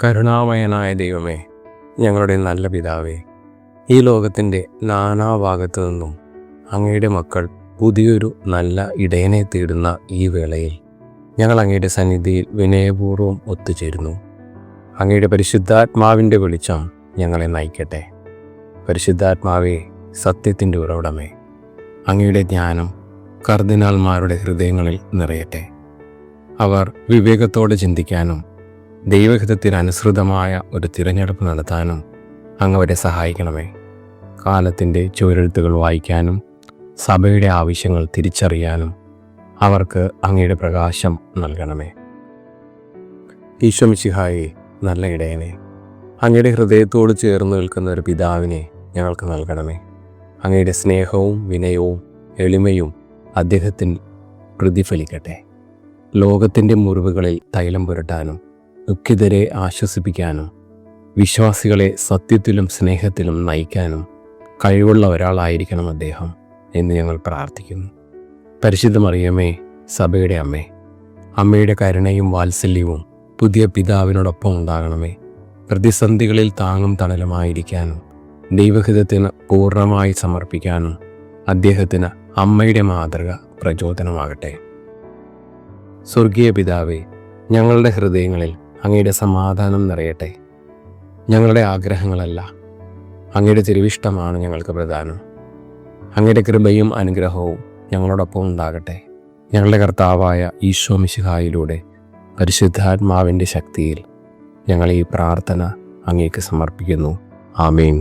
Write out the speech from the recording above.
കരുണാമയനായ ദൈവമേ, ഞങ്ങളുടെ നല്ല പിതാവേ, ഈ ലോകത്തിൻ്റെ നാനാഭാഗത്തു നിന്നും അങ്ങയുടെ മക്കൾ പുതിയൊരു നല്ല ഇടയനെ തേടുന്ന ഈ വേളയിൽ ഞങ്ങൾ അങ്ങയുടെ സന്നിധിയിൽ വിനയപൂർവ്വം ഒത്തുചേരുന്നു. അങ്ങയുടെ പരിശുദ്ധാത്മാവിൻ്റെ വെളിച്ചം ഞങ്ങളെ നയിക്കട്ടെ. പരിശുദ്ധാത്മാവേ, സത്യത്തിൻ്റെ ഉറവിടമേ, അങ്ങയുടെ ജ്ഞാനം കർദിനാൾമാരുടെ ഹൃദയങ്ങളിൽ നിറയട്ടെ. അവർ വിവേകത്തോടെ ചിന്തിക്കാനും ദൈവഹിതത്തിന് അനുസൃതമായ ഒരു തിരഞ്ഞെടുപ്പ് നടത്താനും അങ്ങ് അവരെ സഹായിക്കണമേ. കാലത്തിൻ്റെ ചുവരെഴുത്തുകൾ വായിക്കാനും സഭയുടെ ആവശ്യങ്ങൾ തിരിച്ചറിയാനും അവർക്ക് അങ്ങയുടെ പ്രകാശം നൽകണമേ. ഈശോ മിശിഹായെ, നല്ല ഇടയനെ, അങ്ങയുടെ ഹൃദയത്തോട് ചേർന്ന് നിൽക്കുന്ന ഒരു പിതാവിനെ ഞങ്ങൾക്ക് നൽകണമേ. അങ്ങയുടെ സ്നേഹവും വിനയവും എളിമയും അദ്ദേഹത്തിൽ പ്രതിഫലിക്കട്ടെ. ലോകത്തിൻ്റെ മുറിവുകളിൽ തൈലം പുരട്ടാനും ദുഃഖിതരെ ആശ്വസിപ്പിക്കാനും വിശ്വാസികളെ സത്യത്തിലും സ്നേഹത്തിലും നയിക്കാനും കഴിവുള്ള ഒരാളായിരിക്കണം അദ്ദേഹം എന്ന് ഞങ്ങൾ പ്രാർത്ഥിക്കുന്നു. പരിശുദ്ധ മറിയമേ, സഭയുടെ അമ്മേ, അമ്മയുടെ കരുണയും വാത്സല്യവും പുതിയ പിതാവിനോടൊപ്പം ഉണ്ടാകണമേ. പ്രതിസന്ധികളിൽ താങ്ങും തണലുമായിരിക്കാനും ദൈവഹിതത്തിന് പൂർണ്ണമായി സമർപ്പിക്കാനും അദ്ദേഹത്തിന് അമ്മയുടെ മാതൃക പ്രചോദനമാകട്ടെ. സ്വർഗീയ പിതാവേ, ഞങ്ങളുടെ ഹൃദയങ്ങളിൽ അങ്ങയുടെ സമാധാനം നിറയട്ടെ. ഞങ്ങളുടെ ആഗ്രഹങ്ങളല്ല, അങ്ങയുടെ തിരുവിഷ്ടമാണ് ഞങ്ങൾക്ക് പ്രധാനം. അങ്ങയുടെ കൃപയും അനുഗ്രഹവും ഞങ്ങളോടൊപ്പം ഉണ്ടാകട്ടെ. ഞങ്ങളുടെ കർത്താവായ ഈശോ മിശിഹായിലൂടെ പരിശുദ്ധാത്മാവിൻ്റെ ശക്തിയിൽ ഞങ്ങൾ ഈ പ്രാർത്ഥന അങ്ങേക്ക് സമർപ്പിക്കുന്നു. ആമേൻ.